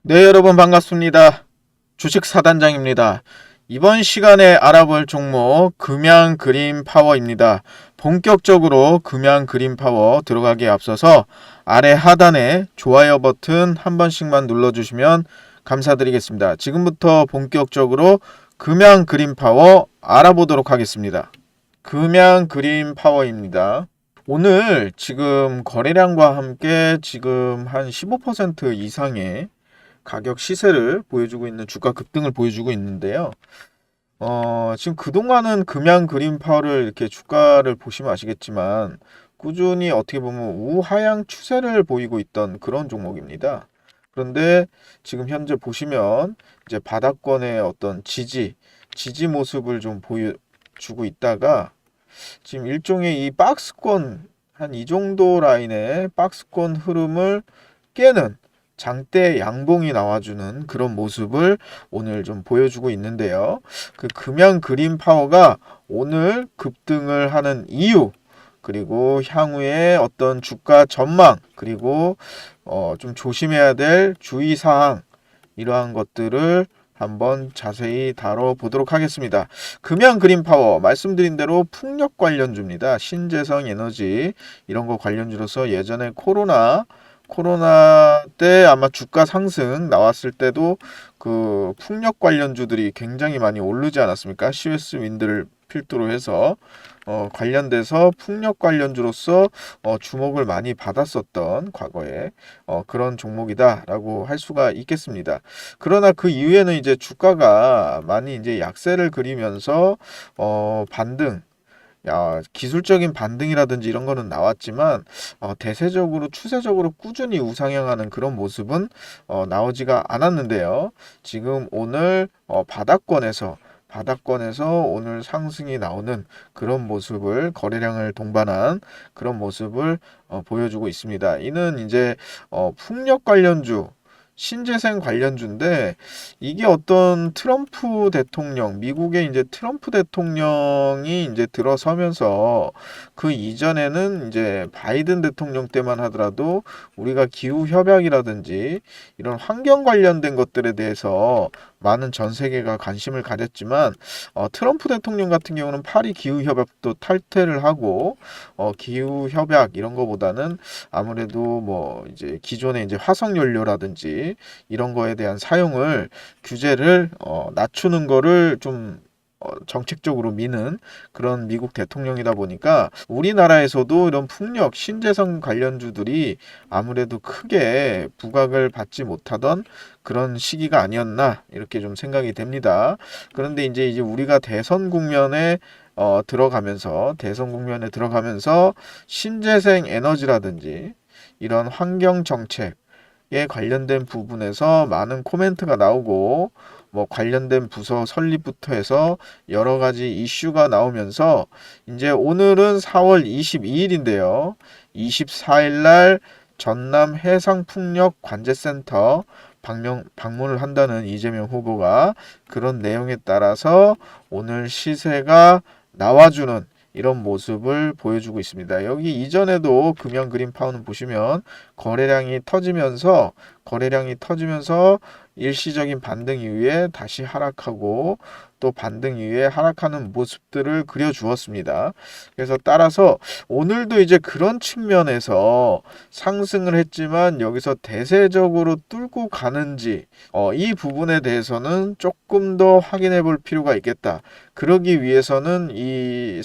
네, 여러분 반갑습니다. 주식 사단장입니다. 이번 시간에 알아볼 종목 금양 그린 파워입니다. 본격적으로 금양 그린 파워 들어가기에 앞서서 아래 하단에 좋아요 버튼 한 번씩만 눌러주시면 감사드리겠습니다. 지금부터 본격적으로 금양 그린 파워 알아보도록 하겠습니다. 금양 그린 파워입니다. 오늘 지금 거래량과 함께 지금 한 15% 이상의 가격 시세를 보여주고 있는 주가 급등을 보여주고 있는데요. 지금 그동안은 금양 그린 파워를 이렇게 주가를 보시면 아시겠지만 꾸준히 어떻게 보면 우하향 추세를 보이고 있던 그런 종목입니다. 그런데 지금 현재 보시면 이제 바닥권의 어떤 지지 모습을 좀 보여주고 있다가 지금 일종의 이 박스권 한 이 정도 라인의 박스권 흐름을 깨는 장대 양봉이 나와주는 그런 모습을 오늘 좀 보여주고 있는데요. 그 금양 그린 파워가 오늘 급등을 하는 이유, 그리고 향후에 어떤 주가 전망, 그리고 좀 조심해야 될 주의사항, 이러한 것들을 한번 자세히 다뤄보도록 하겠습니다. 금양 그린 파워 말씀드린 대로 풍력 관련주입니다. 신재생 에너지 이런 거 관련주로서 예전에 코로나 때 아마 주가 상승 나왔을 때도 그 풍력 관련주들이 굉장히 많이 오르지 않았습니까? CS 윈드를 필두로 해서 관련돼서 풍력 관련주로서 주목을 많이 받았었던 과거에 그런 종목이다라고 할 수가 있겠습니다. 그러나 그 이후에는 이제 주가가 많이 이제 약세를 그리면서 반등, 기술적인 반등이라든지 이런 거는 나왔지만 대세적으로 추세적으로 꾸준히 우상향하는 그런 모습은 나오지가 않았는데요. 지금 오늘 바닥권에서 오늘 상승이 나오는 그런 모습을 거래량을 동반한 그런 모습을 보여주고 있습니다. 이는 이제 풍력 관련주 신재생 관련주인데 이게 어떤 트럼프 대통령, 미국의 이제 트럼프 대통령이 이제 들어서면서 그 이전에는 이제 바이든 대통령 때만 하더라도 우리가 기후 협약이라든지 이런 환경 관련된 것들에 대해서 많은 전 세계가 관심을 가졌지만 트럼프 대통령 같은 경우는 파리 기후 협약도 탈퇴를 하고 기후 협약 이런 거보다는 아무래도 뭐 이제 기존의 이제 화석 연료라든지 이런 거에 대한 사용을 규제를 낮추는 거를 좀 정책적으로 미는 그런 미국 대통령이다 보니까 우리나라에서도 이런 풍력, 신재생 관련주들이 아무래도 크게 부각을 받지 못하던 그런 시기가 아니었나 이렇게 좀 생각이 됩니다. 그런데 이제 우리가 대선 국면에 들어가면서 신재생 에너지라든지 이런 환경 정책에 관련된 부분에서 많은 코멘트가 나오고 뭐 관련된 부서 설립부터 해서 여러 가지 이슈가 나오면서 이제 오늘은 4월 22일인데요. 24일 날 전남 해상풍력관제센터 방문을 한다는 이재명 후보가 그런 내용에 따라서 오늘 시세가 나와주는 이런 모습을 보여주고 있습니다. 여기 이전에도 금양 그린 파워는 보시면 거래량이 터지면서 일시적인 반등 이후에 다시 하락하고 또 반등 이후에 하락하는 모습들을 그려주었습니다. 그래서 따라서 오늘도 이제 그런 측면에서 상승을 했지만 여기서 대세적으로 뚫고 가는지 이 부분에 대해서는 조금 더 확인해 볼 필요가 있겠다. 그러기 위해서는 이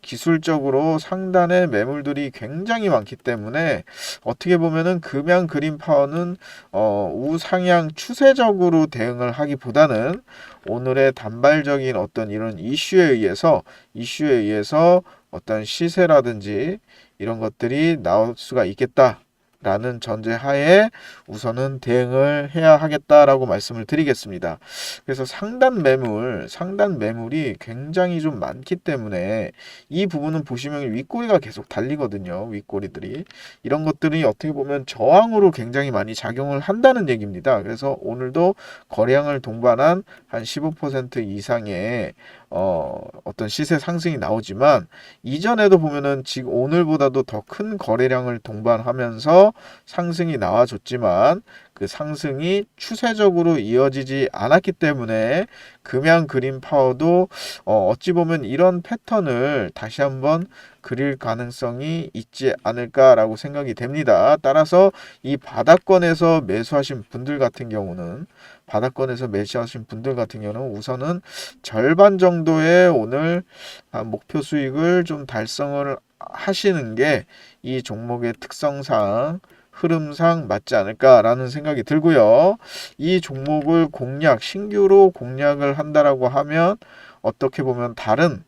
기술적으로 상단의 매물들이 굉장히 많기 때문에 어떻게 보면은 금양 그린 파워는 우상향 추세적으로 대응을 하기보다는 오늘의 단발적인 어떤 이런 이슈에 의해서 어떤 시세라든지 이런 것들이 나올 수가 있겠다. 라는 전제하에 우선은 대응을 해야 하겠다라고 말씀을 드리겠습니다. 그래서 상단 매물이 굉장히 좀 많기 때문에 이 부분은 보시면 윗꼬리가 계속 달리거든요. 윗꼬리들이. 이런 것들이 어떻게 보면 저항으로 굉장히 많이 작용을 한다는 얘기입니다. 그래서 오늘도 거래량을 동반한 한 15% 이상의 어떤 시세 상승이 나오지만 이전에도 보면은 지금 오늘보다도 더 큰 거래량을 동반하면서 상승이 나와줬지만 그 상승이 추세적으로 이어지지 않았기 때문에 금양 그린 파워도 어찌 보면 이런 패턴을 다시 한번 그릴 가능성이 있지 않을까라고 생각이 됩니다. 따라서 이 바닥권에서 매수하신 분들 같은 경우는 우선은 절반 정도의 오늘 목표 수익을 좀 달성을 하시는 게 이 종목의 특성상 흐름상 맞지 않을까라는 생각이 들고요. 이 종목을 신규로 공략을 한다라고 하면 어떻게 보면 다른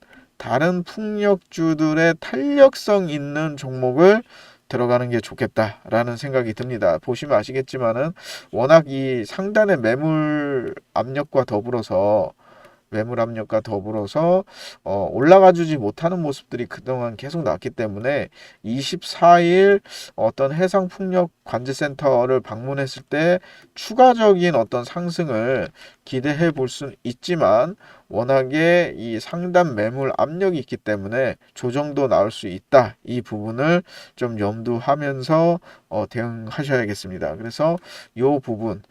풍력주들의 탄력성 있는 종목을 들어가는 게 좋겠다라는 생각이 듭니다. 보시면 아시겠지만은 워낙 이 상단의 매물 압력과 더불어서 올라가 주지 못하는 모습들이 그동안 계속 나왔기 때문에 24일 어떤 해상풍력관제센터를 방문했을 때 추가적인 어떤 상승을 기대해 볼 수는 있지만 워낙에 이 상단 매물 압력이 있기 때문에 조정도 나올 수 있다. 이 부분을 좀 염두하면서 대응하셔야겠습니다. 그래서 요 부분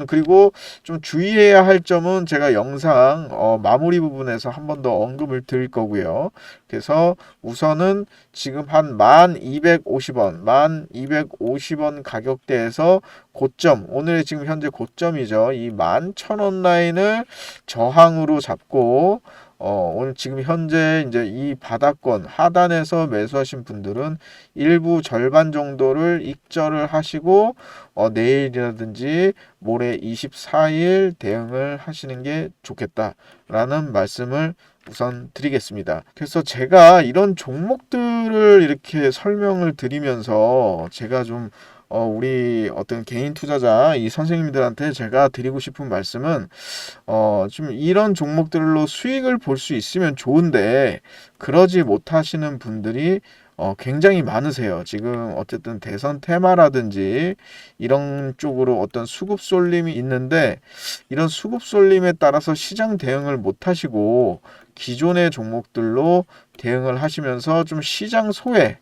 그리고 좀 주의해야 할 점은 제가 영상 마무리 부분에서 한 번 더 언급을 드릴 거고요. 그래서 우선은 지금 한 1250원 가격대에서 고점, 오늘의 지금 현재 고점이죠. 이 11,000원 라인을 저항으로 잡고 오늘 지금 현재 이제 이 바닥권 하단에서 매수하신 분들은 일부 절반 정도를 익절을 하시고 내일이라든지 모레 24일 대응을 하시는 게 좋겠다라는 말씀을 우선 드리겠습니다. 그래서 제가 이런 종목들을 이렇게 설명을 드리면서 제가 좀 우리 어떤 개인 투자자 이 선생님들한테 제가 드리고 싶은 말씀은 좀 이런 종목들로 수익을 볼 수 있으면 좋은데 그러지 못하시는 분들이 굉장히 많으세요. 지금 어쨌든 대선 테마라든지 이런 쪽으로 어떤 수급 쏠림이 있는데 이런 수급 쏠림에 따라서 시장 대응을 못 하시고 기존의 종목들로 대응을 하시면서 좀 시장 소외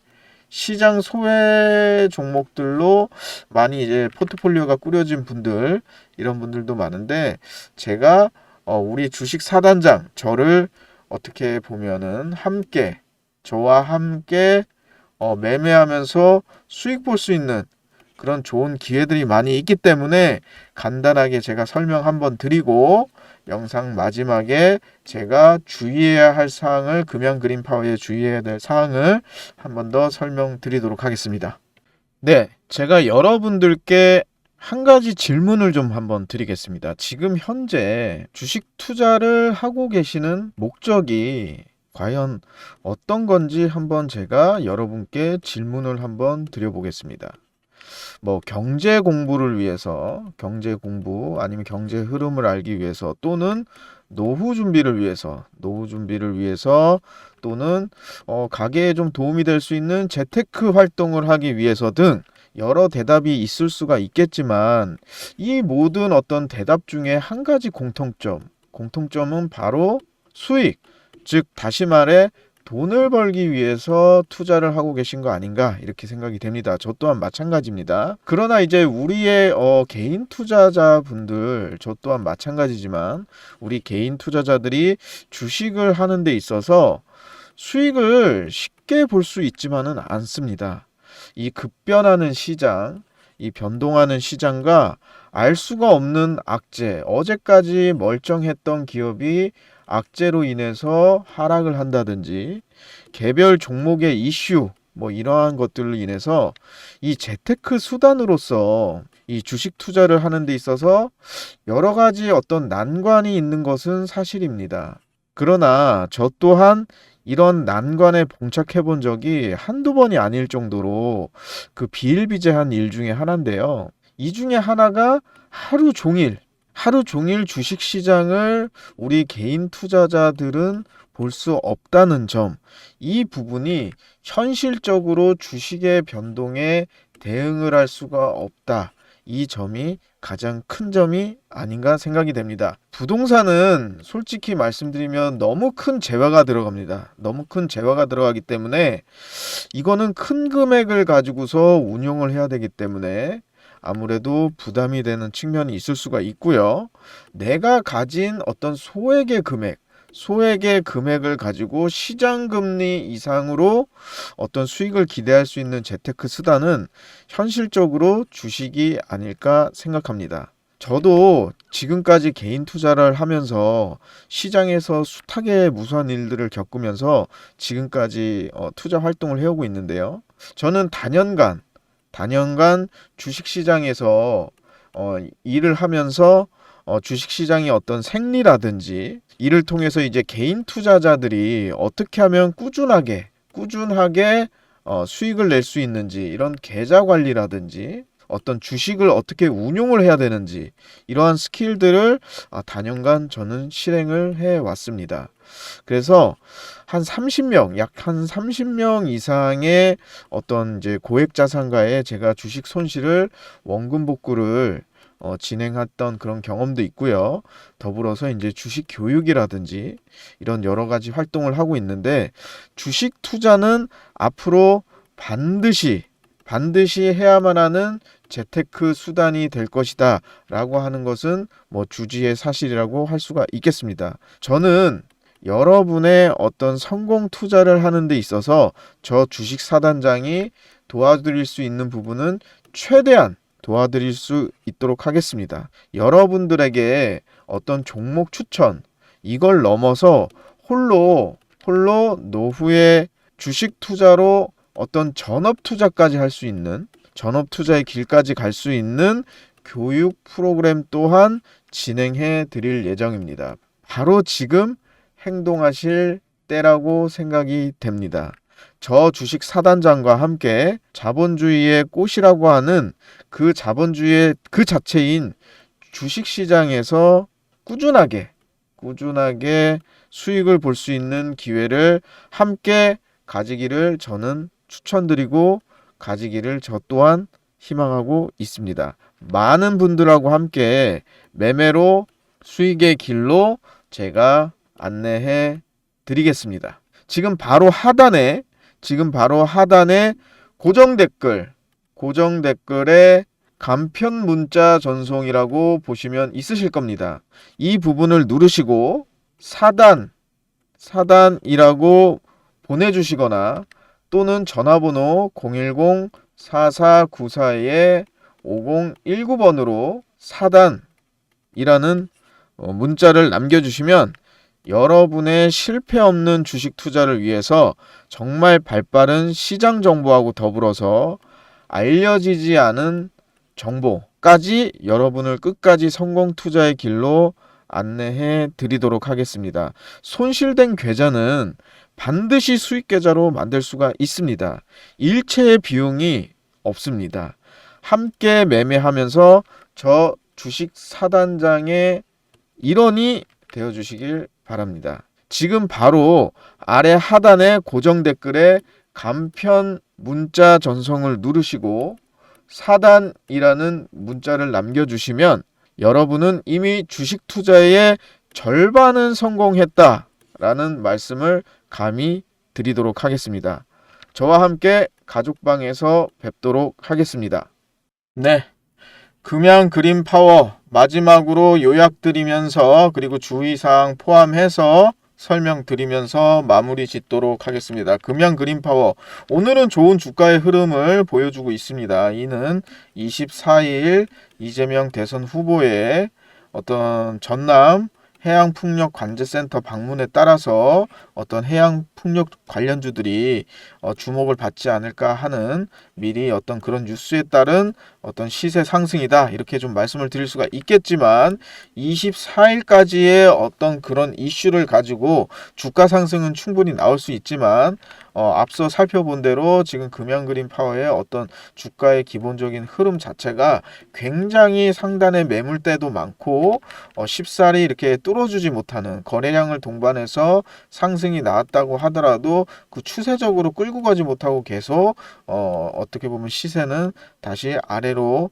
종목들로 많이 이제 포트폴리오가 꾸려진 분들, 이런 분들도 많은데, 제가, 우리 주식 사단장, 저를 어떻게 보면은 저와 함께, 매매하면서 수익 볼 수 있는 그런 좋은 기회들이 많이 있기 때문에 간단하게 제가 설명 한번 드리고, 영상 마지막에 제가 주의해야 할 사항을 금양 그린 파워에 주의해야 될 사항을 한 번 더 설명드리도록 하겠습니다. 네, 제가 여러분들께 한 가지 질문을 좀 한번 드리겠습니다. 지금 현재 주식 투자를 하고 계시는 목적이 과연 어떤 건지 한번 제가 여러분께 질문을 한번 드려보겠습니다. 경제 공부를 위해서, 아니면 경제 흐름을 알기 위해서, 또는 노후 준비를 위해서, 또는 가게에 좀 도움이 될 수 있는 재테크 활동을 하기 위해서 등 여러 대답이 있을 수가 있겠지만 이 모든 어떤 대답 중에 한 가지 공통점은 바로 수익, 즉 다시 말해 돈을 벌기 위해서 투자를 하고 계신 거 아닌가 이렇게 생각이 됩니다. 저 또한 마찬가지입니다. 그러나 이제 우리의 개인 투자자분들, 저 또한 마찬가지지만 우리 개인 투자자들이 주식을 하는 데 있어서 수익을 쉽게 볼 수 있지만은 않습니다. 이 급변하는 시장, 이 변동하는 시장과 알 수가 없는 악재, 어제까지 멀쩡했던 기업이 악재로 인해서 하락을 한다든지 개별 종목의 이슈 이러한 것들로 인해서 이 재테크 수단으로서 이 주식 투자를 하는 데 있어서 여러 가지 어떤 난관이 있는 것은 사실입니다. 그러나 저 또한 이런 난관에 봉착해 본 적이 한두 번이 아닐 정도로 그 비일비재한 일 중에 하나인데요. 이 중에 하나가 하루 종일 주식시장을 우리 개인 투자자들은 볼 수 없다는 점, 이 부분이 현실적으로 주식의 변동에 대응을 할 수가 없다. 이 점이 가장 큰 점이 아닌가 생각이 됩니다. 부동산은 솔직히 말씀드리면 너무 큰 재화가 들어갑니다. 너무 큰 재화가 들어가기 때문에 이거는 큰 금액을 가지고서 운용을 해야 되기 때문에 아무래도 부담이 되는 측면이 있을 수가 있고요. 내가 가진 어떤 소액의 금액을 가지고 시장금리 이상으로 어떤 수익을 기대할 수 있는 재테크 수단은 현실적으로 주식이 아닐까 생각합니다. 저도 지금까지 개인 투자를 하면서 시장에서 숱하게 무수한 일들을 겪으면서 지금까지 투자 활동을 해오고 있는데요. 저는 단연간 주식시장에서 일을 하면서 주식시장의 어떤 생리라든지 이를 통해서 이제 개인 투자자들이 어떻게 하면 꾸준하게 수익을 낼 수 있는지 이런 계좌 관리라든지 어떤 주식을 어떻게 운용을 해야 되는지 이러한 스킬들을 단연간 저는 실행을 해 왔습니다. 그래서 약 한 30명 이상의 어떤 이제 고액 자산가에 제가 주식 손실을 원금 복구를 진행했던 그런 경험도 있고요. 더불어서 이제 주식 교육이라든지 이런 여러 가지 활동을 하고 있는데 주식 투자는 앞으로 반드시 해야만 하는 재테크 수단이 될 것이다 라고 하는 것은 뭐 주지의 사실이라고 할 수가 있겠습니다. 저는 여러분의 어떤 성공 투자를 하는 데 있어서 저 주식 사단장이 도와드릴 수 있는 부분은 최대한 도와드릴 수 있도록 하겠습니다. 여러분들에게 어떤 종목 추천 이걸 넘어서 홀로 노후에 주식 투자로 어떤 전업 투자까지 할 수 있는 전업 투자의 길까지 갈 수 있는 교육 프로그램 또한 진행해 드릴 예정입니다. 바로 지금 행동하실 때라고 생각이 됩니다. 저 주식 사단장과 함께 자본주의의 꽃이라고 하는 그 자본주의의 그 자체인 주식시장에서 꾸준하게 수익을 볼 수 있는 기회를 함께 가지기를 저는 추천드리고 가지기를 저 또한 희망하고 있습니다. 많은 분들하고 함께 매매로 수익의 길로 제가 안내해 드리겠습니다. 지금 바로 하단에 고정 댓글에 간편 문자 전송이라고 보시면 있으실 겁니다. 이 부분을 누르시고 사단이라고 보내주시거나 또는 전화번호 010-4494-5019번으로 사단이라는 문자를 남겨주시면 여러분의 실패 없는 주식 투자를 위해서 정말 발빠른 시장 정보하고 더불어서 알려지지 않은 정보까지 여러분을 끝까지 성공 투자의 길로 안내해 드리도록 하겠습니다. 손실된 계좌는 반드시 수익 계좌로 만들 수가 있습니다. 일체의 비용이 없습니다. 함께 매매하면서 저 주식 사단장의 일원이 되어 주시길 바랍니다. 지금 바로 아래 하단의 고정 댓글에 간편 문자 전송을 누르시고 사단이라는 문자를 남겨주시면 여러분은 이미 주식 투자의 절반은 성공했다라는 말씀을 감히 드리도록 하겠습니다. 저와 함께 가족방에서 뵙도록 하겠습니다. 네. 금양 그린 파워 마지막으로 요약드리면서 그리고 주의사항 포함해서 설명드리면서 마무리 짓도록 하겠습니다. 금양 그린 파워 오늘은 좋은 주가의 흐름을 보여주고 있습니다. 이는 24일 이재명 대선 후보의 어떤 전남 해양풍력관제센터 방문에 따라서 어떤 해양풍력 관련주들이 주목을 받지 않을까 하는 미리 어떤 그런 뉴스에 따른 어떤 시세 상승이다 이렇게 좀 말씀을 드릴 수가 있겠지만 24일까지의 어떤 그런 이슈를 가지고 주가 상승은 충분히 나올 수 있지만 앞서 살펴본 대로 지금 금양그린 파워의 어떤 주가의 기본적인 흐름 자체가 굉장히 상단의 매물대도 많고 쉽사리 이렇게 뚫어주지 못하는 거래량을 동반해서 상승이 나왔다고 하더라도 그 추세적으로 끌고 가지 못하고 계속 어떻게 보면 시세는 다시 아래로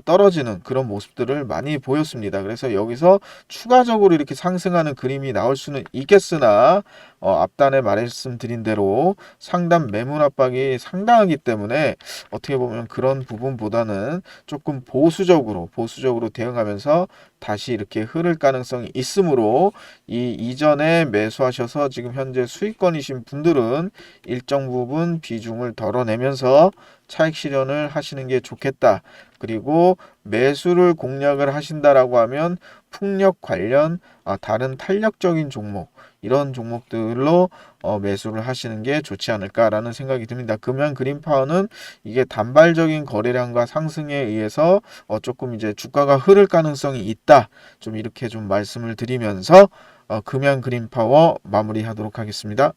떨어지는 그런 모습들을 많이 보였습니다. 그래서 여기서 추가적으로 이렇게 상승하는 그림이 나올 수는 있겠으나 앞단에 말씀드린 대로 상단 매물 압박이 상당하기 때문에 어떻게 보면 그런 부분보다는 조금 보수적으로 대응하면서 다시 이렇게 흐를 가능성이 있으므로 이 이전에 매수하셔서 지금 현재 수익권이신 분들은 일정 부분 비중을 덜어내면서 차익 실현을 하시는 게 좋겠다. 그리고 매수를 공략을 하신다라고 하면 풍력 관련 다른 탄력적인 종목 이런 종목들로 매수를 하시는 게 좋지 않을까라는 생각이 듭니다. 금양 그린파워는 이게 단발적인 거래량과 상승에 의해서 조금 이제 주가가 흐를 가능성이 있다. 좀 이렇게 좀 말씀을 드리면서 금양 그린파워 마무리하도록 하겠습니다.